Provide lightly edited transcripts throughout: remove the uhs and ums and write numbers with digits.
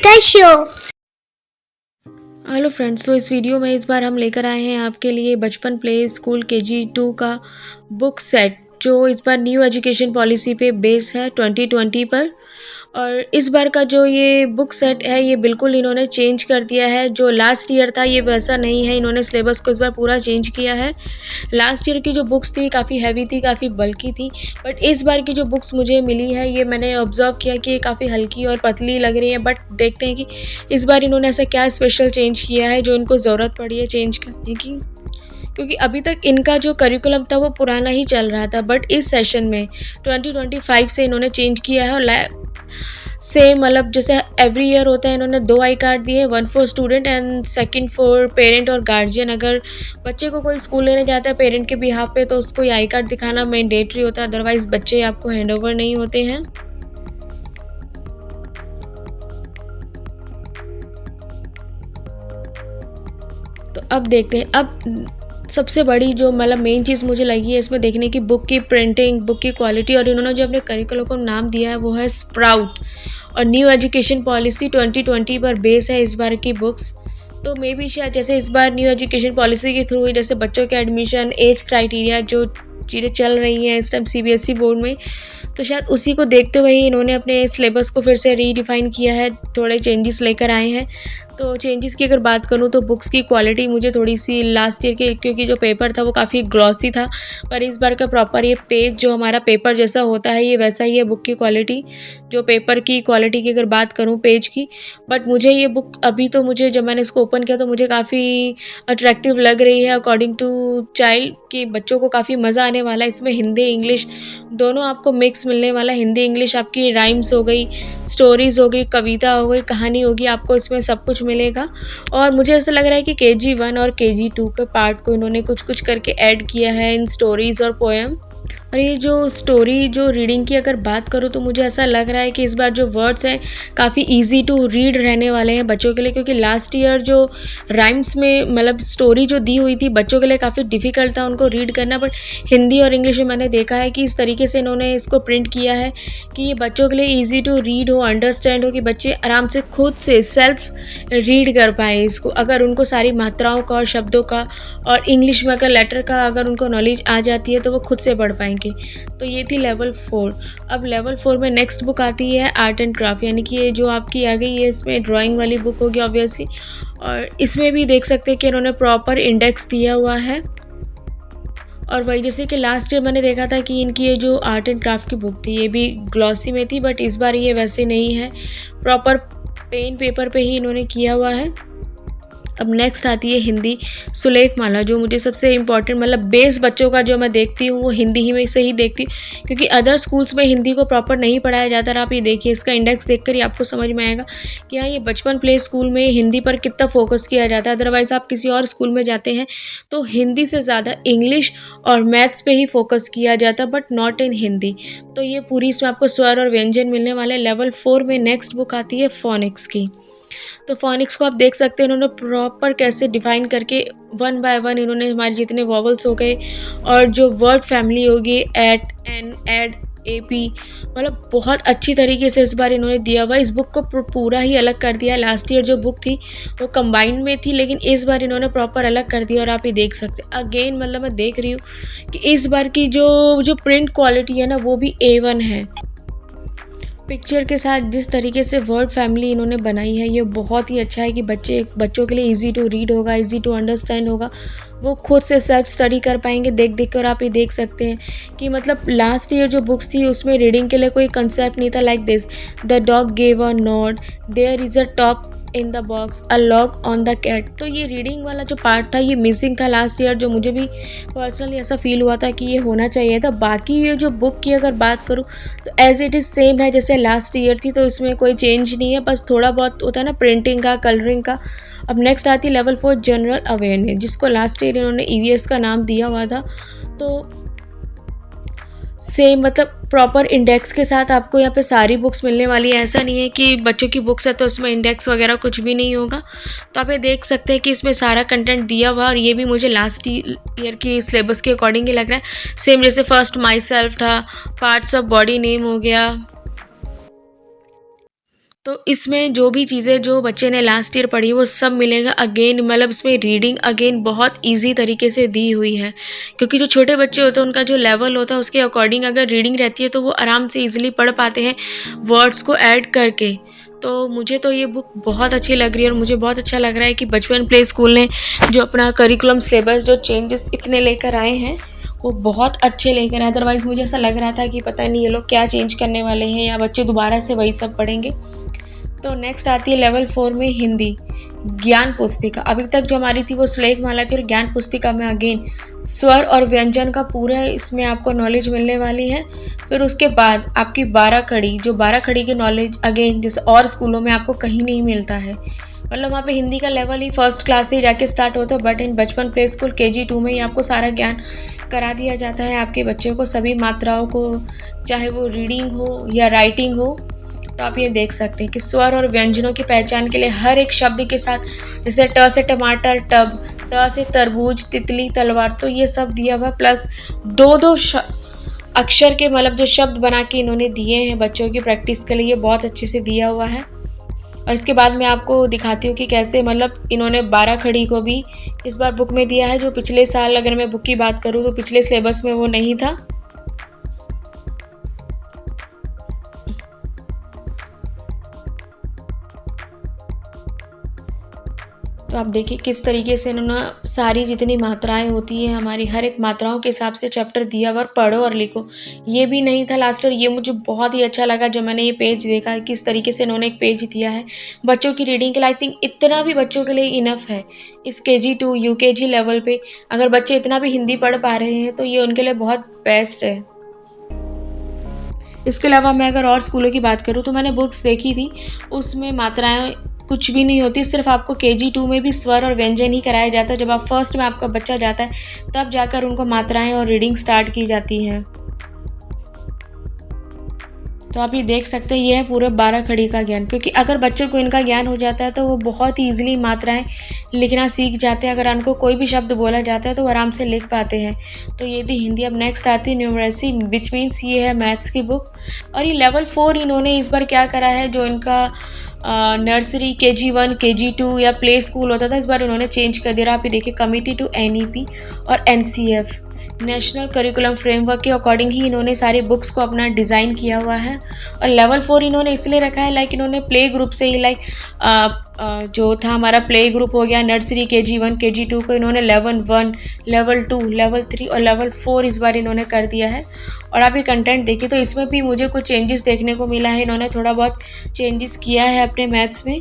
का show. Hello friends, तो इस वीडियो में इस बार हम लेकर आए हैं आपके लिए बचपन प्ले स्कूल KG 2 का बुक सेट, जो इस बार न्यू एजुकेशन पॉलिसी पे बेस है 2020 पर। और इस बार का जो ये बुक सेट है ये बिल्कुल इन्होंने चेंज कर दिया है। जो लास्ट ईयर था ये वैसा नहीं है, इन्होंने सिलेबस को इस बार पूरा चेंज किया है। लास्ट ईयर की जो बुक्स थी काफ़ी हैवी थी, काफ़ी बल्की थी, बट इस बार की जो बुक्स मुझे मिली है ये मैंने ऑब्ज़र्व किया कि ये काफ़ी हल्की और पतली लग रही है। बट देखते हैं कि इस बार इन्होंने ऐसा क्या स्पेशल चेंज किया है जो इनको ज़रूरत पड़ी है चेंज करने की, क्योंकि अभी तक इनका जो करिकुलम था वो पुराना ही चल रहा था। बट इस सेशन में 2025 से इन्होंने चेंज किया है। और सेम मतलब जैसे एवरी ईयर होता है, इन्होंने 2 आई कार्ड दिए, 1 for student and second for parent और गार्जियन। अगर बच्चे को कोई स्कूल लेने जाता है पेरेंट के बिहाफ पे तो उसको ये आई कार्ड दिखाना मैंडेटरी होता है, अदरवाइज बच्चे आपको हैंड ओवर नहीं होते हैं। तो अब देखते हैं, अब सबसे बड़ी जो मतलब मेन चीज़ मुझे लगी है इसमें देखने की, बुक की प्रिंटिंग, बुक की क्वालिटी। और इन्होंने जो अपने करिकुलम को नाम दिया है वो है स्प्राउट, और न्यू एजुकेशन पॉलिसी 2020 पर बेस है इस बार की बुक्स। तो मे बी शायद जैसे इस बार न्यू एजुकेशन पॉलिसी के थ्रू जैसे बच्चों के एडमिशन, एज क्राइटेरिया जो चीज़ें चल रही हैं इस टाइम CBSE बोर्ड में, तो शायद उसी को देखते हुए ही इन्होंने अपने सिलेबस को फिर से रीडिफ़ाइन किया है, थोड़े चेंजेस लेकर आए हैं। तो चेंजेस की अगर बात करूँ तो बुक्स की क्वालिटी मुझे थोड़ी सी लास्ट ईयर के, क्योंकि जो पेपर था वो काफ़ी ग्लॉसी था, पर इस बार का प्रॉपर ये पेज जो हमारा पेपर जैसा होता है ये वैसा ही है बुक की क्वालिटी। जो पेपर की क्वालिटी की अगर बात करूँ पेज की, बट मुझे ये बुक अभी तो मुझे जब मैंने इसको ओपन किया तो मुझे काफ़ी अट्रैक्टिव लग रही है अकॉर्डिंग टू चाइल्ड, कि बच्चों को काफ़ी मज़ा आने वाला है। इसमें हिंदी इंग्लिश दोनों आपको मिक्स मिलने वाला है। हिंदी इंग्लिश आपकी राइम्स हो गई, स्टोरीज़ हो गई, कविता हो गई, कहानी होगी, आपको इसमें सब कुछ मिलेगा। और मुझे ऐसा लग रहा है कि KG 1 और KG 2 के पार्ट को इन्होंने कुछ कुछ करके ऐड किया है इन स्टोरीज़ और पोएम। और ये जो स्टोरी जो रीडिंग की अगर बात करूँ तो मुझे ऐसा लग रहा है कि इस बार जो वर्ड्स हैं काफ़ी इजी टू रीड रहने वाले हैं बच्चों के लिए, क्योंकि लास्ट ईयर जो राइम्स में मतलब स्टोरी जो दी हुई थी बच्चों के लिए काफ़ी डिफ़िकल्ट था उनको रीड करना। बट हिंदी और इंग्लिश में मैंने देखा है कि इस तरीके से इन्होंने इसको प्रिंट किया है कि ये बच्चों के लिए ईजी टू रीड हो, अंडरस्टैंड हो, कि बच्चे आराम से खुद से सेल्फ रीड कर पाएँ इसको। अगर उनको सारी मात्राओं का और शब्दों का और इंग्लिश में अगर लेटर का अगर उनको नॉलेज आ जाती है तो वो खुद से पढ़ पाएंगे। तो ये थी लेवल 4। अब लेवल 4 में नेक्स्ट बुक आती है आर्ट एंड क्राफ्ट, यानी कि ये जो आपकी आ गई है इसमें ड्राइंग वाली बुक होगी ऑब्वियसली। और इसमें भी देख सकते हैं कि इन्होंने प्रॉपर इंडेक्स दिया हुआ है। और वही जैसे कि लास्ट ईयर मैंने देखा था कि इनकी ये जो आर्ट एंड क्राफ्ट की बुक थी ये भी ग्लॉसी में थी, बट इस बार ये वैसे नहीं है, प्रॉपर पेन पेपर पे ही इन्होंने किया हुआ है। अब नेक्स्ट आती है हिंदी सुलेख माला, जो मुझे सबसे इम्पॉर्टेंट मतलब बेस बच्चों का जो मैं देखती हूँ वो हिंदी ही में से ही देखती हूँ, क्योंकि अदर स्कूल्स में हिंदी को प्रॉपर नहीं पढ़ाया जाता। और आप ये देखिए इसका इंडेक्स देखकर ही आपको समझ में आएगा कि हाँ ये बचपन प्ले स्कूल में हिंदी पर कितना फोकस किया जाता है। अदरवाइज़ आप किसी और स्कूल में जाते हैं तो हिंदी से ज़्यादा इंग्लिश और मैथ्स पे ही फोकस किया जाता, बट नॉट इन हिंदी। तो ये पूरी इसमें आपको स्वर और व्यंजन मिलने वाले। लेवल 4 में नेक्स्ट बुक आती है फोनिक्स की। तो फोनिक्स को आप देख सकते हैं इन्होंने प्रॉपर कैसे डिफाइन करके 1 बाय 1 इन्होंने हमारे जितने वॉवल्स हो गए और जो वर्ड फैमिली होगी एट, एन, एड, AP, मतलब बहुत अच्छी तरीके से इस बार इन्होंने दिया हुआ। इस बुक को पूरा ही अलग कर दिया। लास्ट ईयर जो बुक थी वो कंबाइंड में थी, लेकिन इस बार इन्होंने प्रॉपर अलग कर दिया। और आप ये देख सकते हैं अगेन, मतलब मैं देख रही हूँ कि इस बार की जो प्रिंट क्वालिटी है ना वो भी A1 है। पिक्चर के साथ जिस तरीके से वर्ड फैमिली इन्होंने बनाई है ये बहुत ही अच्छा है कि बच्चों के लिए इजी टू रीड होगा, इजी टू अंडरस्टैंड होगा, वो खुद से सेल्फ स्टडी कर पाएंगे देख देख कर। आप ये देख सकते हैं कि मतलब लास्ट ईयर जो बुक्स थी उसमें रीडिंग के लिए कोई कंसेप्ट नहीं था, like this the dog gave a nod, there is a top in the box, a lock on the cat. तो ये रीडिंग वाला जो पार्ट था ये मिसिंग था लास्ट ईयर, जो मुझे भी पर्सनली ऐसा फील हुआ था कि ये होना चाहिए था। बाकी ये जो बुक की अगर बात करूँ तो एज इट इज़ सेम है जैसे लास्ट ईयर थी, तो इसमें कोई चेंज नहीं है, बस थोड़ा बहुत होता है ना प्रिंटिंग का, कलरिंग का। अब नेक्स्ट आती है लेवल 4 जनरल अवेयरनेस, जिसको लास्ट ईयर इन्होंने EVS का नाम दिया हुआ था। तो सेम मतलब प्रॉपर इंडेक्स के साथ आपको यहाँ पे सारी बुक्स मिलने वाली है। ऐसा नहीं है कि बच्चों की बुक्स है तो उसमें इंडेक्स वगैरह कुछ भी नहीं होगा। तो आप ये देख सकते हैं कि इसमें सारा कंटेंट दिया हुआ, और ये भी मुझे लास्ट ईयर की सिलेबस के अकॉर्डिंग ही लग रहा है। सेम जैसे फर्स्ट माई सेल्फ था, पार्ट्स ऑफ बॉडी नेम हो गया, तो इसमें जो भी चीज़ें जो बच्चे ने लास्ट ईयर पढ़ी वो सब मिलेगा अगेन, मतलब इसमें रीडिंग अगेन बहुत इजी तरीके से दी हुई है, क्योंकि जो छोटे बच्चे होते हैं उनका जो लेवल होता है उसके अकॉर्डिंग अगर रीडिंग रहती है तो वो आराम से इजीली पढ़ पाते हैं वर्ड्स को ऐड करके। तो मुझे तो ये बुक बहुत अच्छी लग रही है और मुझे बहुत अच्छा लग रहा है कि बचपन प्ले स्कूल ने जो अपना करिकुलम सिलेबस जो चेंजेस इतने लेकर आए हैं वो बहुत अच्छे लेकर आए। अदरवाइज़ मुझे ऐसा लग रहा था कि पता नहीं ये लोग क्या चेंज करने वाले हैं या बच्चे दोबारा से वही सब पढ़ेंगे। तो नेक्स्ट आती है लेवल 4 में हिंदी ज्ञान पुस्तिका। अभी तक जो हमारी थी वो श्लेष माला थी, और ज्ञान पुस्तिका में अगेन स्वर और व्यंजन का पूरा इसमें आपको नॉलेज मिलने वाली है। फिर उसके बाद आपकी 12 खड़ी, जो 12 खड़ी की नॉलेज अगेन जैसे और स्कूलों में आपको कहीं नहीं मिलता है, मतलब वहाँ पे हिंदी का लेवल ही फर्स्ट क्लास से जाके स्टार्ट होता है, बट इन बचपन प्ले स्कूल KG 2 में ही आपको सारा ज्ञान करा दिया जाता है आपके बच्चों को, सभी मात्राओं को, चाहे वो रीडिंग हो या राइटिंग हो। तो आप ये देख सकते हैं कि स्वर और व्यंजनों की पहचान के लिए हर एक शब्द के साथ, जैसे ट से टमाटर टब, त से तरबूज, तितली तलवार, तो ये सब दिया हुआ, प्लस दो दो अक्षर के मतलब जो शब्द बना के इन्होंने दिए हैं बच्चों की प्रैक्टिस के लिए, बहुत अच्छे से दिया हुआ है। और इसके बाद मैं आपको दिखाती हूँ कि कैसे मतलब इन्होंने 12 खड़ी को भी इस बार बुक में दिया है, जो पिछले साल अगर मैं बुक की बात करूँ तो पिछले सिलेबस में वो नहीं था। तो आप देखिए किस तरीके से इन्होंने सारी जितनी मात्राएं होती हैं हमारी, हर एक मात्राओं के हिसाब से चैप्टर दिया हुआ, और पढ़ो और लिखो। ये भी नहीं था लास्ट ईयर, ये मुझे बहुत ही अच्छा लगा जब मैंने ये पेज देखा किस तरीके से इन्होंने एक पेज दिया है बच्चों की रीडिंग के लिए। आई थिंक इतना भी बच्चों के लिए इनफ है इस KG 2 UKG लेवल पे। अगर बच्चे इतना भी हिंदी पढ़ पा रहे हैं तो ये उनके लिए बहुत बेस्ट है। इसके अलावा मैं अगर और स्कूलों की बात करूँ तो मैंने बुक्स देखी थी, उसमें मात्राएं कुछ भी नहीं होती, सिर्फ आपको KG 2 में भी स्वर और व्यंजन ही कराया जाता है। जब आप फर्स्ट में आपका बच्चा जाता है तब जाकर उनको मात्राएं और रीडिंग स्टार्ट की जाती है। तो आप ये देख सकते हैं ये है पूरे 12 खड़ी का ज्ञान, क्योंकि अगर बच्चों को इनका ज्ञान हो जाता है तो वो बहुत ही ईजिली मात्राएं लिखना सीख जाते हैं। अगर उनको कोई भी शब्द बोला जाता है तो वो आराम से लिख पाते हैं। तो ये थी हिंदी। अब नेक्स्ट आती है न्यूमरेसी, विच मीन्स ये है मैथ्स की बुक। और ये लेवल 4 इन्होंने इस बार क्या करा है, जो इनका नर्सरी KG 1 KG 2 या प्ले स्कूल होता था, इस बार उन्होंने चेंज कर दिया। आप ये देखिए कमिटी टू NEP और NCF नेशनल करिकुलम फ्रेमवर्क के अकॉर्डिंग ही इन्होंने सारी बुक्स को अपना डिज़ाइन किया हुआ है। और लेवल 4 इन्होंने इसलिए रखा है लाइक इन्होंने प्ले ग्रुप से ही लाइक जो था हमारा प्ले ग्रुप हो गया नर्सरी KG 1 KG 2 को इन्होंने लेवल 1 लेवल 2 लेवल 3 और लेवल 4 इस बार इन्होंने कर दिया है। और आप ये कंटेंट देखिए तो इसमें भी मुझे कुछ चेंजेस देखने को मिला है, इन्होंने थोड़ा बहुत चेंजेस किया है अपने मैथ्स में,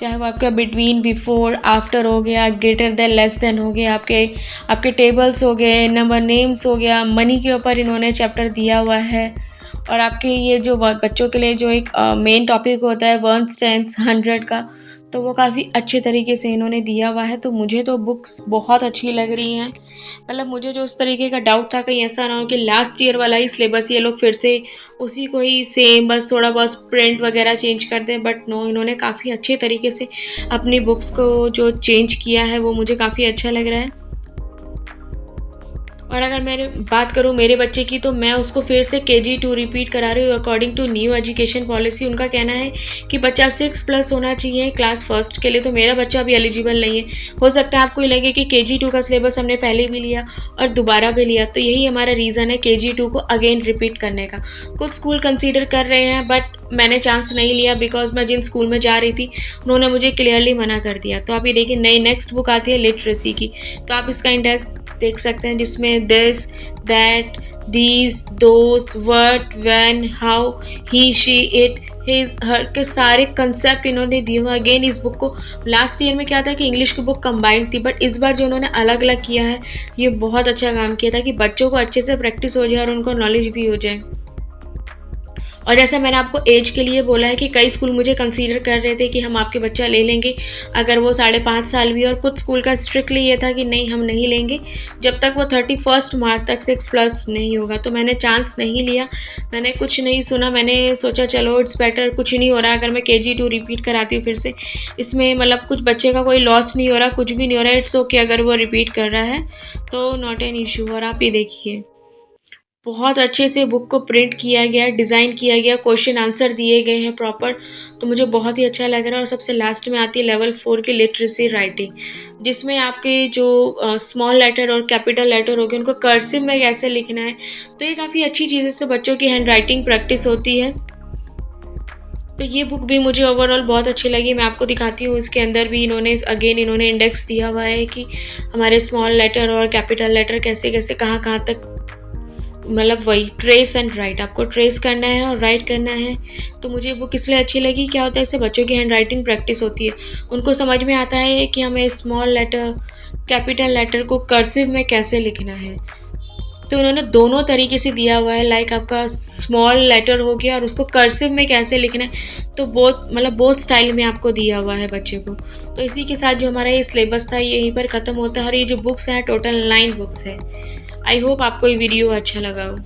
चाहे वो आपका बिटवीन, बिफोर, आफ्टर हो गया, ग्रेटर देन, लेस देन हो गया, आपके टेबल्स हो गए, नंबर नेम्स हो गया, मनी के ऊपर इन्होंने चैप्टर दिया हुआ है। और आपके ये जो बच्चों के लिए जो एक मेन टॉपिक होता है 1 10 100 का, तो वो काफ़ी अच्छे तरीके से इन्होंने दिया हुआ है। तो मुझे तो बुक्स बहुत अच्छी लग रही हैं। मतलब मुझे जो उस तरीके का डाउट था कहीं ऐसा ना हो कि लास्ट ईयर वाला ही सिलेबस ये लोग फिर से उसी को ही सेम बस थोड़ा बहुत प्रिंट वगैरह चेंज कर दें, बट नो, इन्होंने काफ़ी अच्छे तरीके से अपनी बुक्स को जो चेंज किया है वो मुझे काफ़ी अच्छा लग रहा है। और अगर मैं बात करूँ मेरे बच्चे की, तो मैं उसको फिर से KG 2 रिपीट करा रही हूँ according to new education policy. उनका कहना है कि बच्चा 6+ होना चाहिए क्लास फर्स्ट के लिए, तो मेरा बच्चा अभी एलिजिबल नहीं है। हो सकता है आपको ये लगे कि KG 2 का सिलेबस हमने पहले भी लिया और दोबारा भी लिया, तो यही हमारा रीज़न है KG 2 को अगेन रिपीट करने का। कुछ स्कूल कंसीडर कर रहे हैं बट मैंने चांस नहीं लिया, बिकॉज मैं जिन स्कूल में जा रही थी उन्होंने मुझे क्लियरली मना कर दिया। तो आप ये देखिए नई नेक्स्ट बुक आती है लिटरेसी की, तो आप इसका इंडेक्स देख सकते हैं जिसमें this, that, these, those, what, when, how, he, she, it, his, her के सारे कंसेप्ट इन्होंने दिए हुए। अगेन इस बुक को लास्ट ईयर में क्या था कि इंग्लिश की बुक कंबाइंड थी, बट इस बार जो उन्होंने अलग अलग किया है ये बहुत अच्छा काम किया था कि बच्चों को अच्छे से प्रैक्टिस हो जाए और उनको नॉलेज भी हो जाए। और जैसे मैंने आपको एज के लिए बोला है कि कई स्कूल मुझे कंसीडर कर रहे थे कि हम आपके बच्चा ले लेंगे अगर वो 5.5 साल भी, और कुछ स्कूल का स्ट्रिक्टली ये था कि नहीं हम नहीं लेंगे जब तक वो 31 मार्च तक 6+ नहीं होगा। तो मैंने चांस नहीं लिया, मैंने कुछ नहीं सुना, मैंने सोचा चलो इट्स बेटर, कुछ नहीं हो रहा अगर मैं KG 2 रिपीट कराती हूँ फिर से, इसमें मतलब कुछ बच्चे का कोई लॉस नहीं हो रहा, कुछ भी नहीं हो रहा, इट्स ओके अगर वो रिपीट कर रहा है तो नॉट एन इशू। और आप ये देखिए बहुत अच्छे से बुक को प्रिंट किया गया है, डिज़ाइन किया गया, क्वेश्चन आंसर दिए गए हैं प्रॉपर। तो मुझे बहुत ही अच्छा लग रहा है। और सबसे लास्ट में आती है लेवल 4 की लिटरेसी राइटिंग, जिसमें आपके जो स्मॉल लेटर और कैपिटल लेटर हो गए उनको कर्सिव में कैसे लिखना है। तो ये काफ़ी अच्छी चीज़ है, इससे बच्चों की हैंड राइटिंग प्रैक्टिस होती है। तो ये बुक भी मुझे ओवरऑल बहुत अच्छी लगी। मैं आपको दिखाती हूँ, इसके अंदर भी इन्होंने इंडेक्स दिया हुआ है कि हमारे स्मॉल लेटर और कैपिटल लेटर कैसे कैसे कहाँ कहाँ तक, मतलब वही ट्रेस एंड राइट, आपको ट्रेस करना है और राइट करना है। तो मुझे बुक इसलिए अच्छी लगी, क्या होता है इससे बच्चों की हैंड राइटिंग प्रैक्टिस होती है, उनको समझ में आता है कि हमें स्मॉल लेटर कैपिटल लेटर को कर्सिव में कैसे लिखना है। तो उन्होंने दोनों तरीके से दिया हुआ है, लाइक आपका स्मॉल लेटर हो गया और उसको कर्सिव में कैसे लिखना है। तो बोथ स्टाइल में आपको दिया हुआ है बच्चे को। तो इसी के साथ जो हमारा ये सिलेबस था ये यहीं पर ख़त्म होता है। और ये जो बुक्स हैं टोटल 9 बुक्स है। आई होप आपको ये वीडियो अच्छा लगा हो।